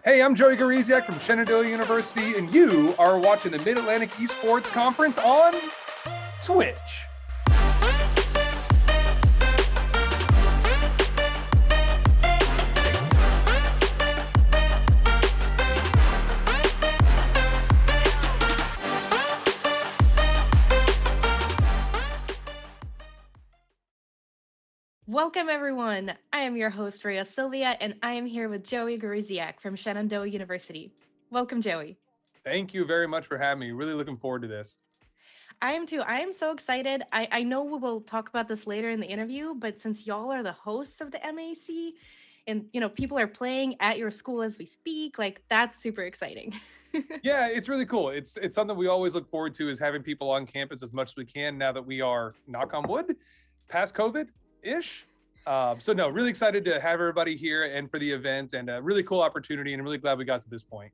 Hey, I'm Joey Gawrysiak from Shenandoah University, and you are watching the Mid-Atlantic Esports Conference on Twitch. Welcome, everyone. I am your host, Rhea Sylvia, and I am here with Joey Gawrysiak from Shenandoah University. Welcome, Joey. Thank you very much for having me. Really looking forward to this. I am too. I am so excited. I know we will talk about this later in the interview, but since y'all are the hosts of the MAC and people are playing at your school as we speak, like that's super exciting. Yeah, it's really cool. It's something we always look forward to, is having people on campus as much as we can now that we are, knock on wood, past COVID-ish. So no, really excited to have everybody here and for the event, and a really cool opportunity, and I'm really glad we got to this point.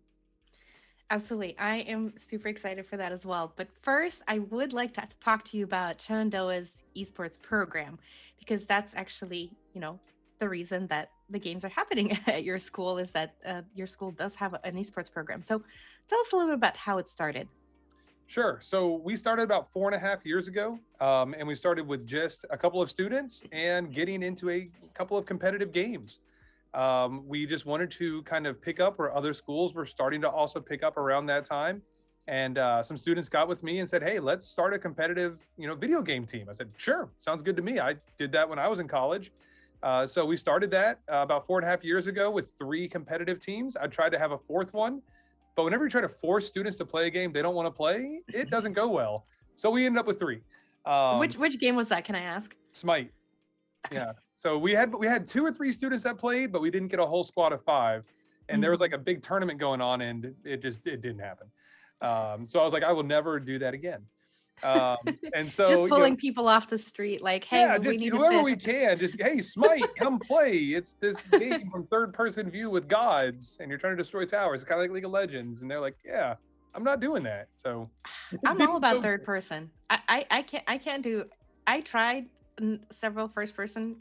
Absolutely. I am super excited for that as well. But first, I would like to talk to you about Shenandoah's esports program, because that's actually, the reason that the games are happening at your school is that your school does have an esports program. So tell us a little bit about how it started. Sure. So we started about 4.5 years ago, and we started with just a couple of students and getting into a couple of competitive games. We just wanted to kind of pick up where other schools were starting to also pick up around that time. And some students got with me and said, hey, let's start a competitive, video game team. I said, sure, sounds good to me. I did that when I was in college. So we started that about 4.5 years ago with 3 competitive teams. I tried to have a 4th one, but whenever you try to force students to play a game they don't want to play, it doesn't go well. So we ended up with 3. Which game was that? Can I ask? Smite. Yeah. So we had 2 or 3 students that played, but we didn't get a whole squad of 5. And there was like a big tournament going on, and it didn't happen. So I was like, I will never do that again. And so just pulling people off the street, like, hey, yeah, we just need whoever we can, just, hey, Smite, come play. It's this game from third-person view with gods, and you're trying to destroy towers. It's kind of like League of Legends. And they're like, yeah, I'm not doing that. So I'm all about third person. I can't do. I tried several first person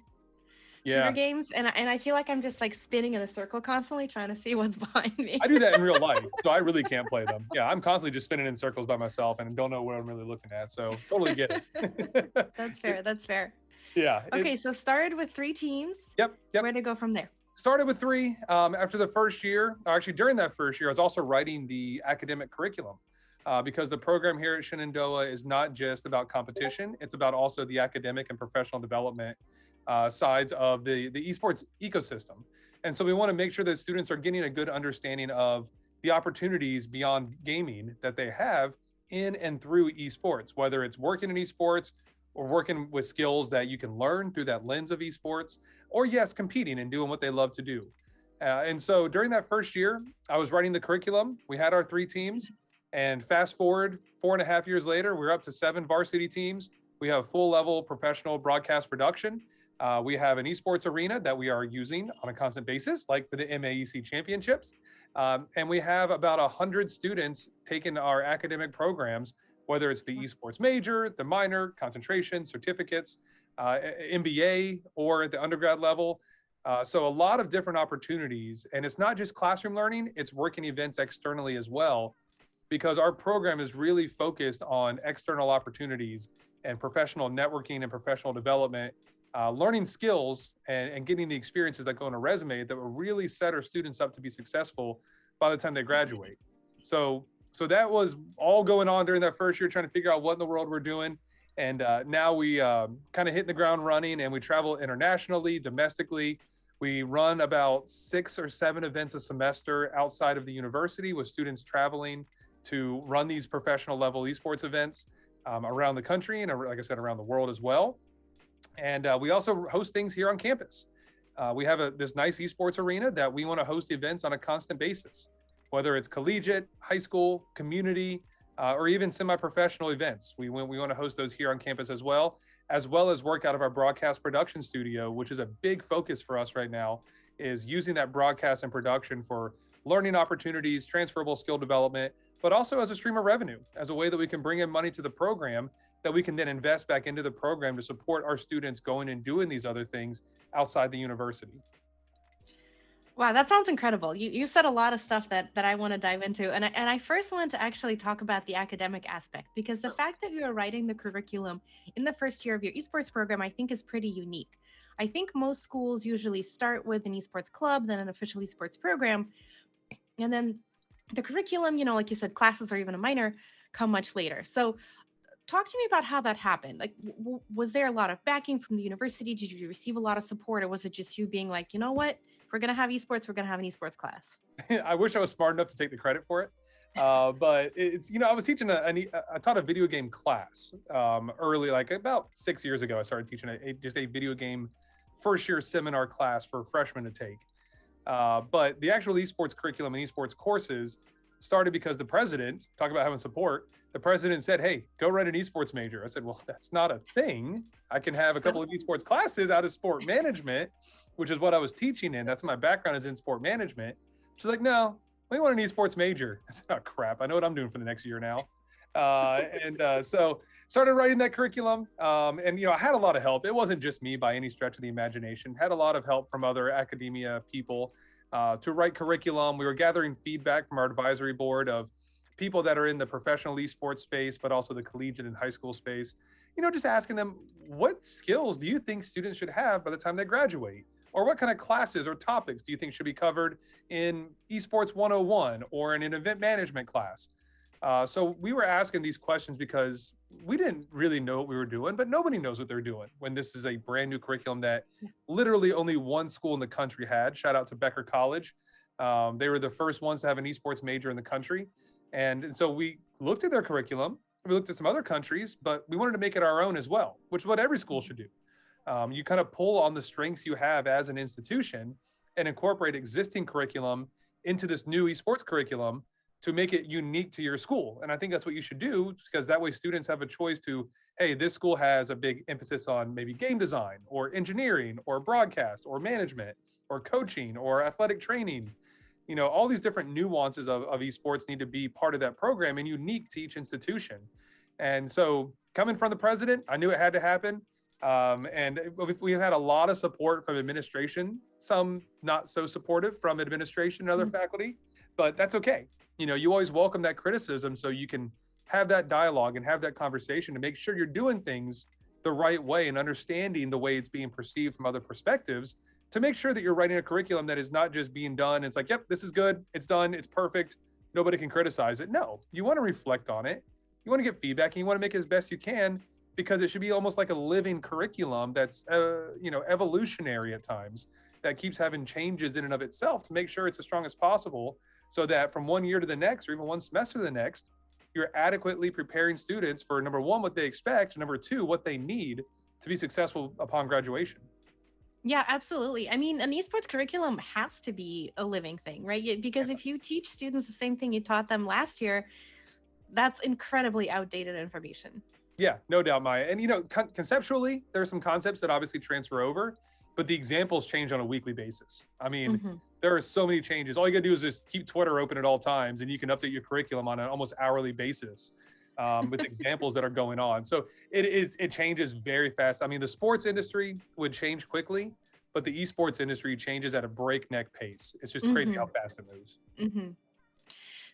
shooter games, and I feel like I'm just like spinning in a circle constantly trying to see what's behind me. I do that in real life, so I really can't play them. Yeah, I'm constantly just spinning in circles by myself and don't know what I'm really looking at. So totally get it. That's fair. That's fair. Yeah. Okay, so started with 3 teams. Yep. Where to go from there? Started with 3. After the first year, or actually during that first year, I was also writing the academic curriculum. Because the program here at Shenandoah is not just about competition, it's about also the academic and professional development sides of the esports ecosystem. And so we want to make sure that students are getting a good understanding of the opportunities beyond gaming that they have in and through esports, whether it's working in esports or working with skills that you can learn through that lens of esports, or yes, competing and doing what they love to do. And so during that first year, I was writing the curriculum. We had our 3 teams, and fast forward 4.5 years later, we're up to 7 varsity teams. We have full level professional broadcast production. We have an esports arena that we are using on a constant basis, like for the MAEC championships. And we have about 100 students taking our academic programs, whether it's the esports major, the minor, concentration, certificates, MBA, or at the undergrad level. So a lot of different opportunities. And it's not just classroom learning, it's working events externally as well, because our program is really focused on external opportunities and professional networking and professional development, learning skills and getting the experiences that go on a resume that will really set our students up to be successful by the time they graduate. So that was all going on during that first year, trying to figure out what in the world we're doing. And now we kind of hitting the ground running, and we travel internationally, domestically. We run about 6 or 7 events a semester outside of the university, with students traveling to run these professional level esports events around the country and, like I said, around the world as well. And we also host things here on campus. We have this nice esports arena that we want to host events on a constant basis, whether it's collegiate, high school, community, or even semi-professional events. We want to host those here on campus as well as work out of our broadcast production studio, which is a big focus for us right now, is using that broadcast and production for learning opportunities, transferable skill development, but also as a stream of revenue, as a way that we can bring in money to the program that we can then invest back into the program to support our students going and doing these other things outside the university. Wow, that sounds incredible. You said a lot of stuff that I want to dive into. And I first want to actually talk about the academic aspect because the fact that you are writing the curriculum in the first year of your esports program, I think is pretty unique. I think most schools usually start with an esports club, then an official esports program, and then the curriculum, like you said, classes or even a minor come much later. So talk to me about how that happened. Like, was there a lot of backing from the university? Did you receive a lot of support, or was it just you being like, you know what, if we're gonna have esports, we're gonna have an esports class? I wish I was smart enough to take the credit for it. But it's, I was teaching I taught a video game class early, like about 6 years ago. I started teaching just a video game first year seminar class for freshmen to take. But the actual esports curriculum and esports courses started because the president, talk about having support, the president said, hey, go write an esports major. I said, well, that's not a thing. I can have a couple of esports classes out of sport management, which is what I was teaching in. That's my background is in sport management. She's like, no, we want an esports major. I said, oh, crap. I know what I'm doing for the next year now. So started writing that curriculum. And I had a lot of help. It wasn't just me by any stretch of the imagination. Had a lot of help from other academia people to write curriculum. We were gathering feedback from our advisory board of people that are in the professional esports space, but also the collegiate and high school space, just asking them, what skills do you think students should have by the time they graduate? Or what kind of classes or topics do you think should be covered in esports 101 or in an event management class? So we were asking these questions because we didn't really know what we were doing, but nobody knows what they're doing when this is a brand new curriculum that literally only one school in the country had. Shout out to Becker College. They were the first ones to have an esports major in the country. And so we looked at their curriculum. We looked at some other countries, but we wanted to make it our own as well, which is what every school should do. You kind of pull on the strengths you have as an institution and incorporate existing curriculum into this new esports curriculum to make it unique to your school. And I think that's what you should do, because that way students have a choice to, hey, this school has a big emphasis on maybe game design or engineering or broadcast or management or coaching or athletic training. All these different nuances of esports need to be part of that program and unique to each institution. And so coming from the president, I knew it had to happen. And we've had a lot of support from administration, some not so supportive from administration and other faculty, but that's okay. You always welcome that criticism so you can have that dialogue and have that conversation to make sure you're doing things the right way and understanding the way it's being perceived from other perspectives to make sure that you're writing a curriculum that is not just being done. It's like, yep, this is good. It's done. It's perfect. Nobody can criticize it. No, you want to reflect on it. You want to get feedback and you want to make it as best you can, because it should be almost like a living curriculum that's, evolutionary at times, that keeps having changes in and of itself to make sure it's as strong as possible, so that from one year to the next, or even one semester to the next, you're adequately preparing students for, number one, what they expect, and number two, what they need to be successful upon graduation. Yeah, absolutely. I mean, an esports curriculum has to be a living thing, right? Because if you teach students the same thing you taught them last year, that's incredibly outdated information. Yeah, no doubt, Maya. And conceptually, there are some concepts that obviously transfer over, but the examples change on a weekly basis. I mean, there are so many changes. All you gotta do is just keep Twitter open at all times, and you can update your curriculum on an almost hourly basis with examples that are going on. So it changes very fast. I mean, the sports industry would change quickly, but the esports industry changes at a breakneck pace. It's just crazy how fast it moves.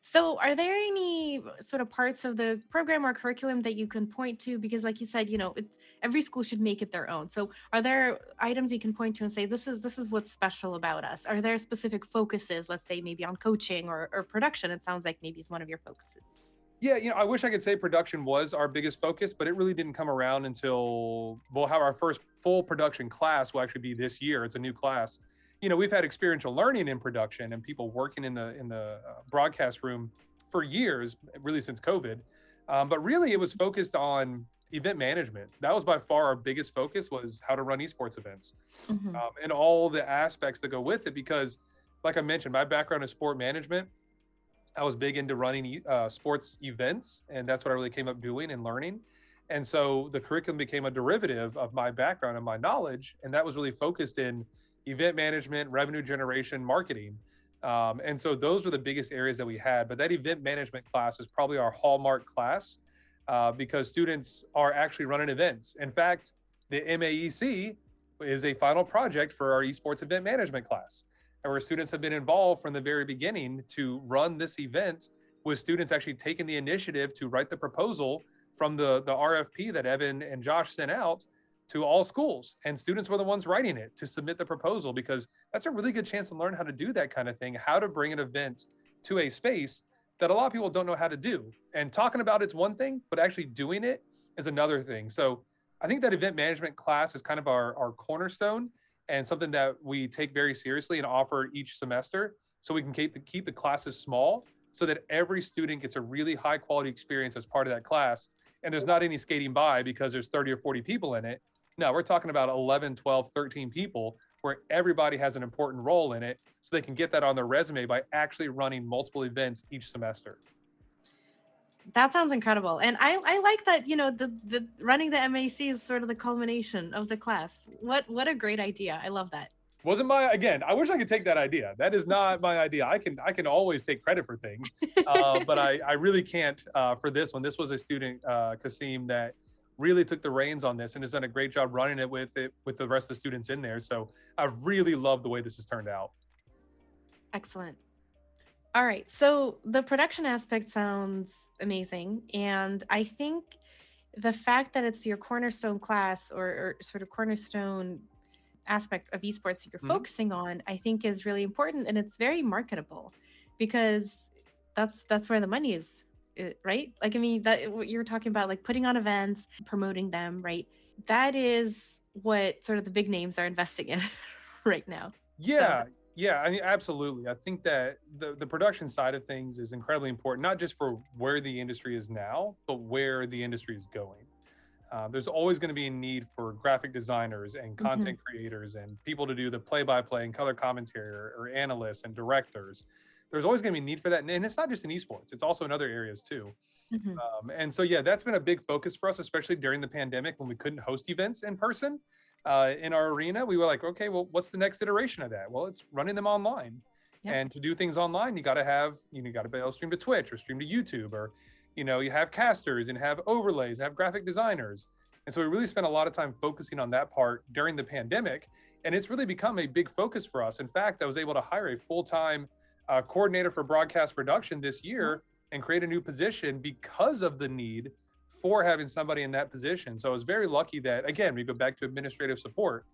So are there any sort of parts of the program or curriculum that you can point to? Because like you said, every school should make it their own. So are there items you can point to and say, this is what's special about us? Are there specific focuses, let's say maybe on coaching or production? It sounds like maybe it's one of your focuses. Yeah, I wish I could say production was our biggest focus, but it really didn't come around until we'll have our first full production class will actually be this year. It's a new class. We've had experiential learning in production and people working in the broadcast room for years, really since COVID. But really it was focused on event management. That was by far our biggest focus, was how to run esports events and all the aspects that go with it. Because like I mentioned, my background is sport management. I was big into running sports events, and that's what I really came up doing and learning. And so the curriculum became a derivative of my background and my knowledge. And that was really focused in event management, revenue generation, marketing. And so those were the biggest areas that we had. But that event management class is probably our hallmark class because students are actually running events. In fact, the MAEC is a final project for our esports event management class. and where students have been involved from the very beginning to run this event, with students actually taking the initiative to write the proposal from the RFP that Evan and Josh sent out to all schools. And students were the ones writing it to submit the proposal, because that's a really good chance to learn how to do that kind of thing, how to bring an event to a space that a lot of people don't know how to do. And talking about it's one thing, but actually doing it is another thing. So I think that event management class is kind of our cornerstone, and something that we take very seriously and offer each semester, so we can keep the classes small, so that every student gets a really high quality experience as part of that class. And there's not any skating by because there's 30 or 40 people in it. No, we're talking about 11, 12, 13 people, where everybody has an important role in it, so they can get that on their resume by actually running multiple events each semester. That sounds incredible. And I like that, the running the MAC is sort of the culmination of the class. What a great idea. I love that. Wasn't again, I wish I could take that idea. That is not my idea. I can always take credit for things, but I really can't for this one. This was a student, Kasim, that really took the reins on this and has done a great job running it with the rest of the students in there. So I really love the way this has turned out. Excellent. All right. So the production aspect sounds amazing. And I think the fact that it's your cornerstone class, or sort of cornerstone aspect of esports that you're focusing on, I think is really important, and it's very marketable, because that's where the money is, right? Like, I mean, that what you're talking about, like putting on events, promoting them, right? That is what sort of the big names are investing in right now. Yeah. So. Yeah, I mean, absolutely. I think that the production side of things is incredibly important, not just for where the industry is now, but where the industry is going. There's always going to be a need for graphic designers and content creators and people to do the play-by-play and color commentary, or analysts and directors. There's always going to be a need for that. And it's not just in esports, it's also in other areas too. And so, yeah, that's been a big focus for us, especially during the pandemic when we couldn't host events in person. In our arena, we were like, okay, well, what's the next iteration of that? Well, it's running them online. Yep. And to do things online, you got to be able to stream to Twitch or stream to YouTube, or, you have casters and have overlays, have graphic designers. And so we really spent a lot of time focusing on that part during the pandemic. And it's really become a big focus for us. In fact, I was able to hire a full-time coordinator for broadcast production this year and create a new position because of the need for having somebody in that position. So I was very lucky that, again, we go back to administrative support.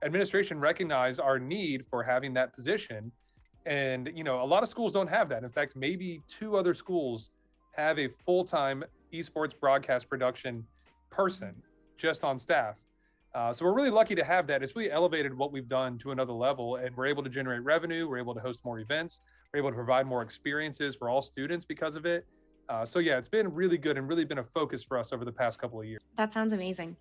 Administration recognized our need for having that position. And, a lot of schools don't have that. In fact, maybe 2 other schools have a full-time esports broadcast production person just on staff. So we're really lucky to have that. It's really elevated what we've done to another level, and we're able to generate revenue. We're able to host more events. We're able to provide more experiences for all students because of it. So yeah, it's been really good and really been a focus for us over the past couple of years. That sounds amazing.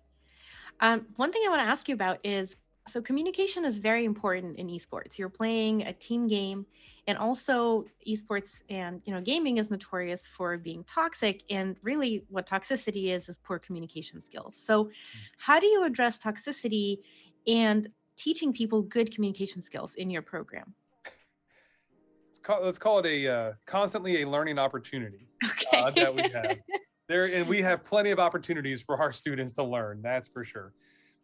One thing I want to ask you about is, so communication is very important in esports. You're playing a team game, and also esports and gaming is notorious for being toxic. And really, what toxicity is poor communication skills. So, how do you address toxicity and teaching people good communication skills in your program? Let's call it constantly a learning opportunity that we have there, and we have plenty of opportunities for our students to learn. That's for sure.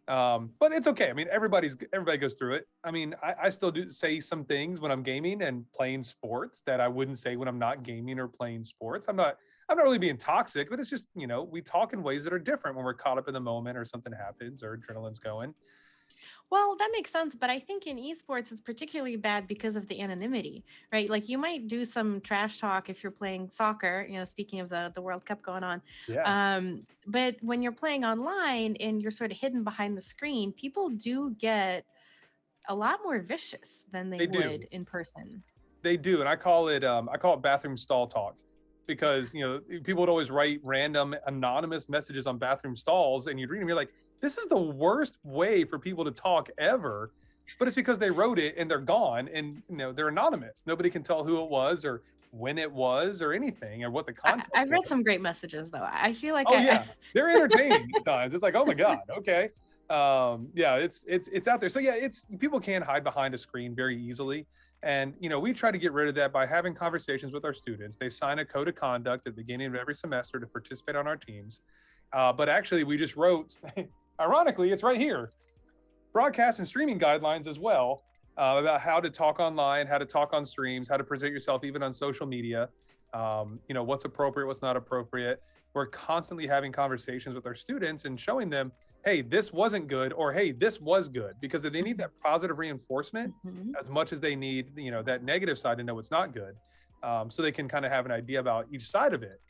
But it's okay. I mean, everybody goes through it. I mean, I still do say some things when I'm gaming and playing sports that I wouldn't say when I'm not gaming or playing sports. I'm not really being toxic, but it's just, we talk in ways that are different when we're caught up in the moment or something happens or adrenaline's going. Well, that makes sense, but I think in esports it's particularly bad because of the anonymity, right? Like, you might do some trash talk if you're playing soccer, speaking of the World Cup going on. Yeah. But when you're playing online and you're sort of hidden behind the screen, people do get a lot more vicious than they would in person. They do, and I call it bathroom stall talk, because people would always write random anonymous messages on bathroom stalls, and you'd read them, you're like, this is the worst way for people to talk ever. But it's because they wrote it and they're gone, and they're anonymous. Nobody can tell who it was or when it was or anything or what the content I've read some great messages though. I feel like they're entertaining at times. It's like, oh my God, okay. Yeah, it's out there. So yeah, people can hide behind a screen very easily. And we try to get rid of that by having conversations with our students. They sign a code of conduct at the beginning of every semester to participate on our teams. But actually we just wrote, ironically, it's right here, broadcast and streaming guidelines as well. about how to talk online, how to talk on streams, how to present yourself even on social media. What's appropriate, what's not appropriate. We're constantly having conversations with our students and showing them, hey, this wasn't good, or hey, this was good, because they need that positive reinforcement as much as they need, that negative side to know it's not good. So they can kind of have an idea about each side of it.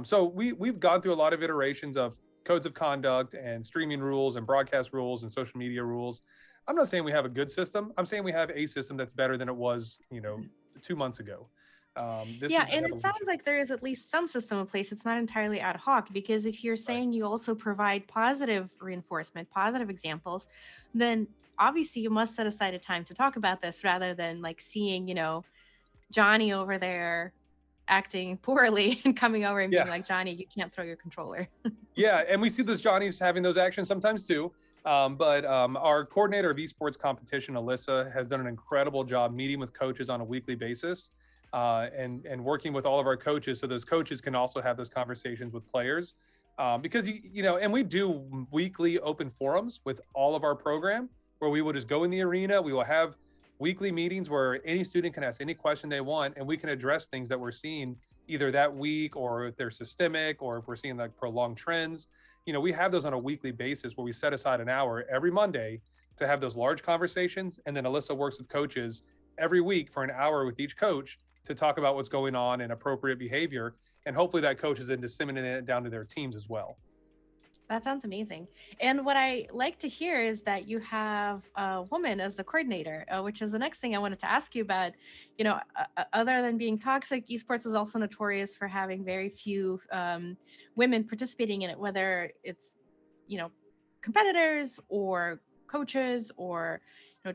So we've gone through a lot of iterations of codes of conduct and streaming rules and broadcast rules and social media rules. I'm not saying we have a good system. I'm saying we have a system that's better than it was, 2 months ago. Yeah, and it sounds like there is at least some system in place. It's not entirely ad hoc, because if you're saying you also provide positive reinforcement, positive examples, then obviously you must set aside a time to talk about this, rather than like seeing, Johnny over there acting poorly and coming over and being like, Johnny, you can't throw your controller. Yeah, and we see those Johnnies having those actions sometimes too. But our coordinator of esports competition, Alyssa, has done an incredible job meeting with coaches on a weekly basis, and working with all of our coaches, so those coaches can also have those conversations with players. Because and we do weekly open forums with all of our program, where we will just go in the arena. We will have weekly meetings where any student can ask any question they want, and we can address things that we're seeing either that week, or if they're systemic, or if we're seeing like prolonged trends. We have those on a weekly basis where we set aside an hour every Monday to have those large conversations. And then Alyssa works with coaches every week for an hour with each coach to talk about what's going on and appropriate behavior. And hopefully that coach is then disseminating it down to their teams as well. That sounds amazing. And what I like to hear is that you have a woman as the coordinator, which is the next thing I wanted to ask you about. Other than being toxic, esports is also notorious for having very few women participating in it, whether it's, competitors or coaches or,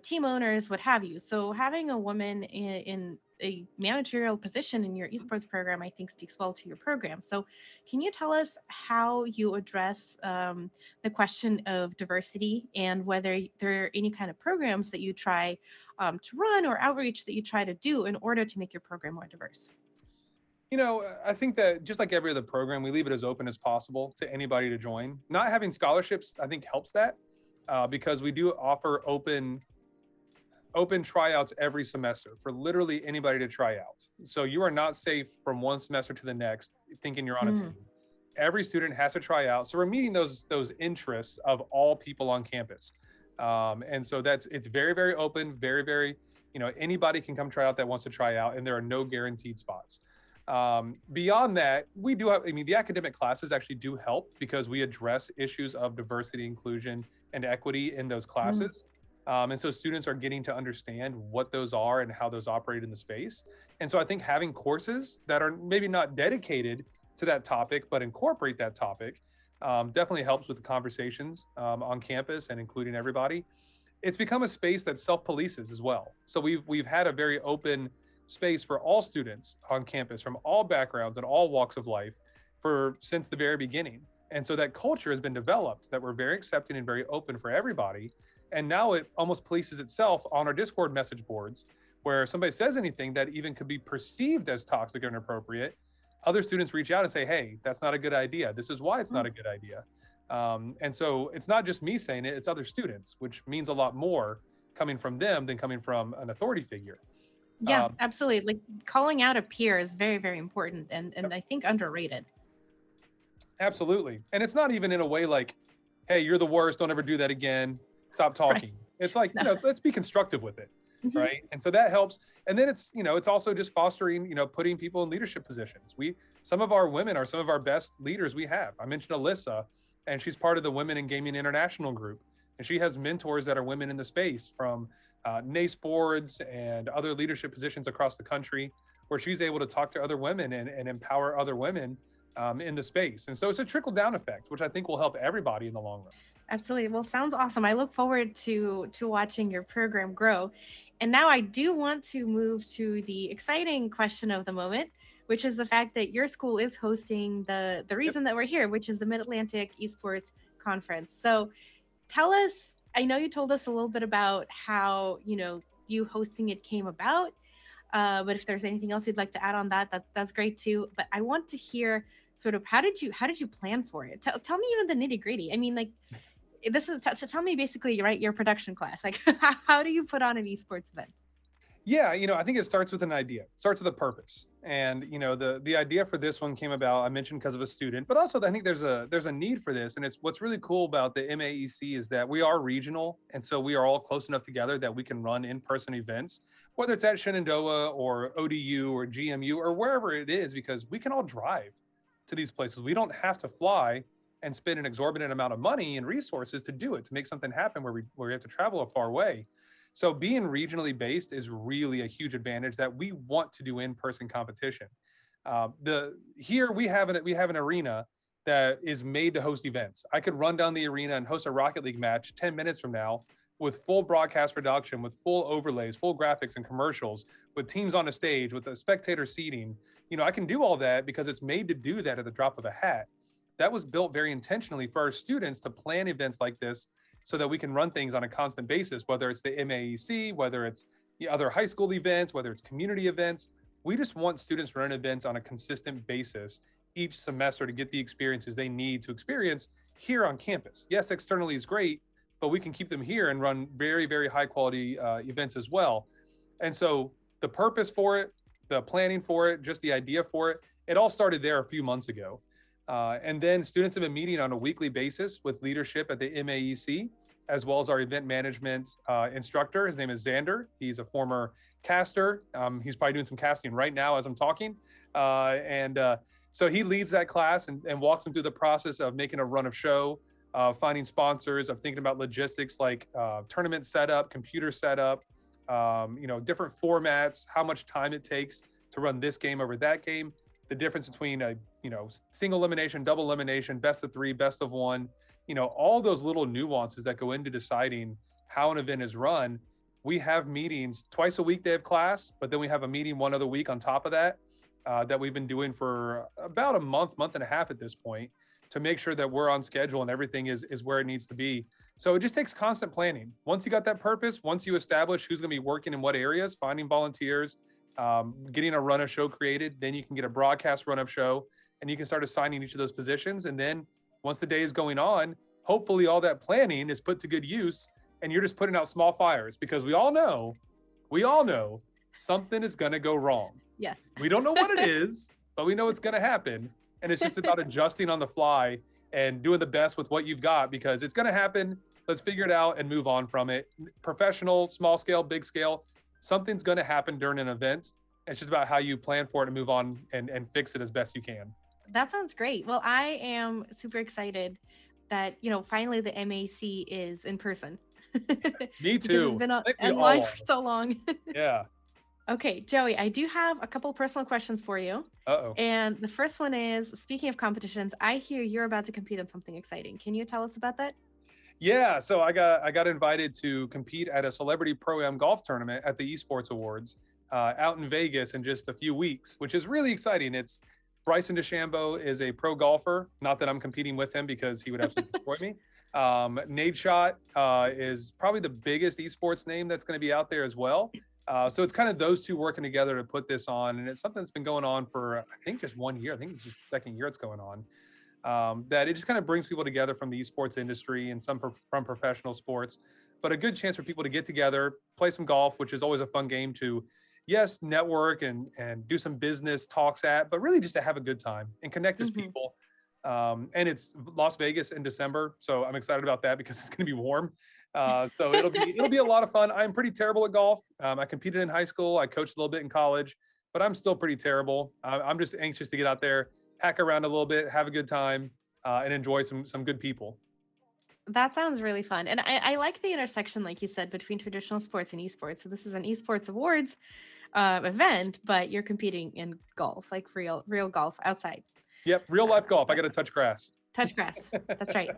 team owners, what have you. So having a woman in a managerial position in your esports program, I think, speaks well to your program. So can you tell us how you address the question of diversity, and whether there are any kind of programs that you try to run, or outreach that you try to do in order to make your program more diverse? I think that just like every other program, we leave it as open as possible to anybody to join. Not having scholarships, I think, helps that, because we do offer open tryouts every semester for literally anybody to try out. So you are not safe from one semester to the next thinking you're on a team. Every student has to try out. So we're meeting those interests of all people on campus. And so it's very, very open, very, very, anybody can come try out that wants to try out, and there are no guaranteed spots. Beyond that, we do have, the academic classes actually do help, because we address issues of diversity, inclusion, and equity in those classes. And so students are getting to understand what those are and how those operate in the space. And so I think having courses that are maybe not dedicated to that topic, but incorporate that topic, definitely helps with the conversations on campus and including everybody. It's become a space that self-polices as well. So we've had a very open space for all students on campus from all backgrounds and all walks of life since the very beginning. And so that culture has been developed, that we're very accepting and very open for everybody. And now it almost polices itself on our Discord message boards, where if somebody says anything that even could be perceived as toxic or inappropriate, other students reach out and say, hey, that's not a good idea. This is why it's not a good idea. And so it's not just me saying it, it's other students, which means a lot more coming from them than coming from an authority figure. Yeah, absolutely. Like, calling out a peer is very, very important, and I think underrated. Absolutely. And it's not even in a way like, hey, you're the worst, don't ever do that again, stop talking. Right. It's like, let's be constructive with it. Right. And so that helps. And then it's also just fostering, putting people in leadership positions. Some of our women are some of our best leaders we have. I mentioned Alyssa, and she's part of the Women in Gaming International group. And she has mentors that are women in the space, from NACE boards and other leadership positions across the country, where she's able to talk to other women and empower other women in the space. And so it's a trickle down effect, which I think will help everybody in the long run. Absolutely. Well, sounds awesome. I look forward to watching your program grow. And now I do want to move to the exciting question of the moment, which is the fact that your school is hosting the reason that we're here, which is the Mid-Atlantic Esports Conference. So tell us, I know you told us a little bit about how, you hosting it came about, but if there's anything else you'd like to add on that's great too. But I want to hear sort of how did you plan for it? Tell me even the nitty gritty. I mean, like, this is so tell me basically, right, your production class. Like, how do you put on an esports event? Yeah, I think it starts with an idea. It starts with a purpose. And the idea for this one came about, I mentioned, because of a student, but also I think there's a need for this. And it's what's really cool about the MAEC is that we are regional, and so we are all close enough together that we can run in-person events, whether it's at Shenandoah or ODU or GMU or wherever it is, because we can all drive to these places. We don't have to fly and spend an exorbitant amount of money and resources to do it, to make something happen where we have to travel a far way. So being regionally based is really a huge advantage that we want to do in-person competition. Here we have an arena that is made to host events. I could run down the arena and host a Rocket League match 10 minutes from now with full broadcast production, with full overlays, full graphics and commercials, with teams on the stage, with the spectator seating. I can do all that because it's made to do that at the drop of a hat. That was built very intentionally for our students to plan events like this so that we can run things on a constant basis, whether it's the MAEC, whether it's the other high school events, whether it's community events. We just want students to run events on a consistent basis each semester to get the experiences they need to experience here on campus. Yes, externally is great, but we can keep them here and run very, very high quality events as well. And so the purpose for it, the planning for it, just the idea for it, it all started there a few months ago. And then students have been meeting on a weekly basis with leadership at the MAEC, as well as our event management instructor. His name is Xander. He's a former caster. He's probably doing some casting right now as I'm talking. So he leads that class and walks them through the process of making a run of show, finding sponsors, of thinking about logistics like tournament setup, computer setup, different formats, how much time it takes to run this game over that game, the difference between a single elimination, double elimination, best of 3, best of 1, all those little nuances that go into deciding how an event is run. We have meetings twice a week. They have class, but then we have a meeting one other week on top of that, that we've been doing for about a month and a half at this point, to make sure that we're on schedule and everything is where it needs to be. So it just takes constant planning. Once you got that purpose, once you establish who's going to be working in what areas, finding volunteers, getting a run of show created, then you can get a broadcast run of show, and you can start assigning each of those positions. And then once the day is going on, hopefully all that planning is put to good use, and you're just putting out small fires, because we all know something is going to go wrong. Yes. We don't know what it is, but we know it's going to happen. And it's just about adjusting on the fly and doing the best with what you've got, because it's going to happen. Let's figure it out and move on from it. Professional, small scale, big scale, something's going to happen during an event. It's just about how you plan for it and move on and fix it as best you can. That sounds great. Well, I am super excited that, finally the MAC is in person. Me too. It's been online for so long. Yeah. Okay, Joey, I do have a couple personal questions for you. Uh-oh. And the first one is, speaking of competitions, I hear you're about to compete in something exciting. Can you tell us about that? Yeah, so I got invited to compete at a celebrity pro-am golf tournament at the Esports Awards out in Vegas in just a few weeks, which is really exciting. It's Bryson DeChambeau is a pro golfer. Not that I'm competing with him, because he would absolutely destroy me. Nade Shot is probably the biggest esports name that's going to be out there as well. So it's kind of those two working together to put this on. And it's something that's been going on for, I think, just 1 year. I think it's just the second year it's going on. That it just kind of brings people together from the esports industry and some from professional sports, but a good chance for people to get together, play some golf, which is always a fun game to, yes, network and do some business talks at, but really just to have a good time and connect as people. And it's Las Vegas in December, so I'm excited about that because it's going to be warm. So it'll be a lot of fun. I'm pretty terrible at golf. I competed in high school. I coached a little bit in college, but I'm still pretty terrible. I'm just anxious to get out there, hack around a little bit, have a good time, and enjoy some good people. That sounds really fun. And I like the intersection, like you said, between traditional sports and esports. So this is an esports awards event, but you're competing in golf, like real golf outside. Yep, real life golf. I got to touch grass. Touch grass. That's right.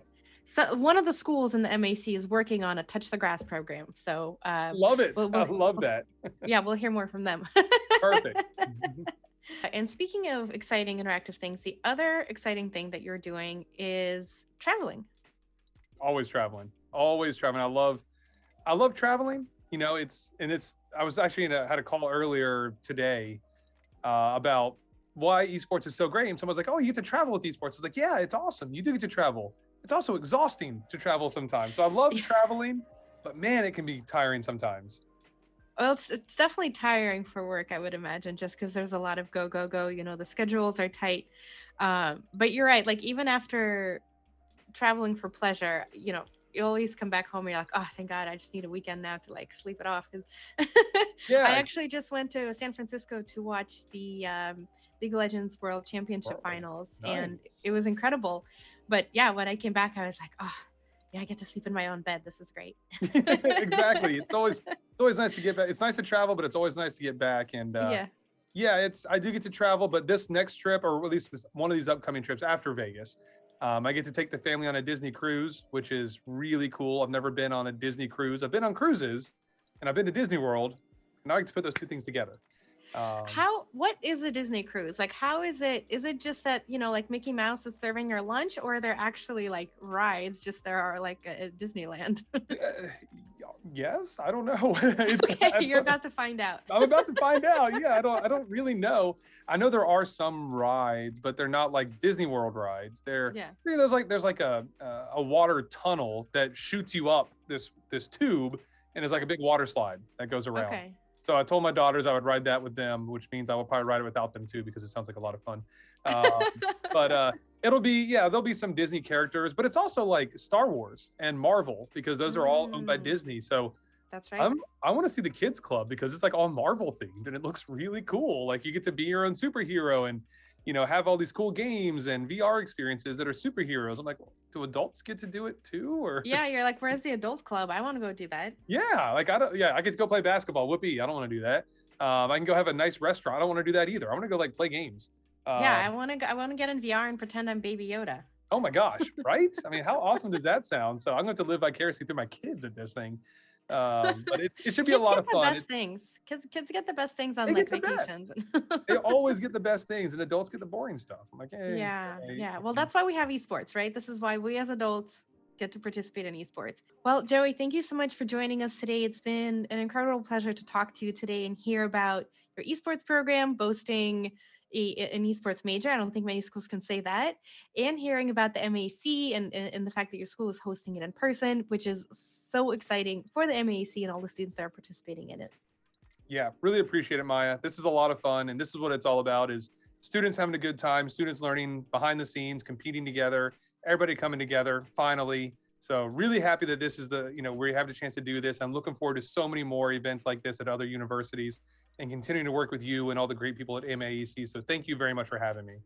So one of the schools in the MAC is working on a touch the grass program. So love it. I love that. Yeah, we'll hear more from them. Perfect. And speaking of exciting interactive things, the other exciting thing that you're doing is traveling. Always traveling. I love traveling. I was actually had a call earlier today about why esports is so great. And someone's like, "Oh, you get to travel with esports." It's like, yeah, it's awesome. You do get to travel. it's also exhausting to travel sometimes. So I love traveling, but man, it can be tiring sometimes. Well, it's definitely tiring for work, I would imagine, just because there's a lot of go, go, go. You know, the schedules are tight. But you're right. Like, even after traveling for pleasure, you know, you always come back home and you're like, oh, thank God, I just need a weekend now to like sleep it off. 'Cause I Yeah. actually just went to San Francisco to watch the League of Legends World Championship Whoa, Finals, and nice. it was incredible. But yeah, when I came back, I was like, oh, yeah, I get to sleep in my own bed. This is great. Exactly. It's always nice to get back. It's nice to travel, but it's always nice to get back. And Yeah. yeah, I do get to travel, but this next trip, or at least one of these upcoming trips after Vegas, I get to take the family on a Disney cruise, which is really cool. I've never been on a Disney cruise. I've been on cruises, and I've been to Disney World, and now I get to put those two things together. What is a Disney cruise? Like, how is it? Is it just that, you know, like Mickey Mouse is serving your lunch, or are there actually like rides just there are like at Disneyland? Yes, I don't know. Okay, you're about to find out. I'm about to find out. Yeah, I don't really know. I know there are some rides, but they're not like Disney World rides. Yeah. There's like a water tunnel that shoots you up this tube, and it's like a big water slide that goes around. Okay. So I told my daughters I would ride that with them, which means I will probably ride it without them too, because it sounds like a lot of fun. But there'll be some Disney characters, but it's also like Star Wars and Marvel, because those are all owned by Disney. So That's right. I want to see the kids club, because it's like all Marvel themed and it looks really cool. Like, you get to be your own superhero and, you know, have all these cool games and VR experiences that are superheroes. I'm like, do adults get to do it too? Or Yeah, you're like, where's the adults club? I want to go do that. yeah, like I get to go play basketball. Whoopee, I don't want to do that. I can go have a nice restaurant. I don't want to do that either. I want to go like play games. Yeah, Um, I want to get in VR and pretend I'm Baby Yoda. oh my gosh, right? I mean, how awesome does that sound? So I'm going to live vicariously through my kids at this thing. But it should be a Kids lot get of the fun. best things. Kids get the best things on They like get the best. vacations. They always get the best things, and adults get the boring stuff. I'm like, hey, Yeah, hey. yeah. Well, that's why we have esports, right? This is why we as adults get to participate in esports. Well, Joey, thank you so much for joining us today. It's been an incredible pleasure to talk to you today and hear about your esports program, boasting an esports major. I don't think many schools can say that. And hearing about the MAC and the fact that your school is hosting it in person, which is so exciting for the MAC and all the students that are participating in it. Yeah, really appreciate it, Maya. This is a lot of fun, and this is what it's all about: is students having a good time, students learning behind the scenes, competing together, everybody coming together finally. So really happy that this is we have the chance to do this. I'm looking forward to so many more events like this at other universities, and continuing to work with you and all the great people at MAEC. So thank you very much for having me.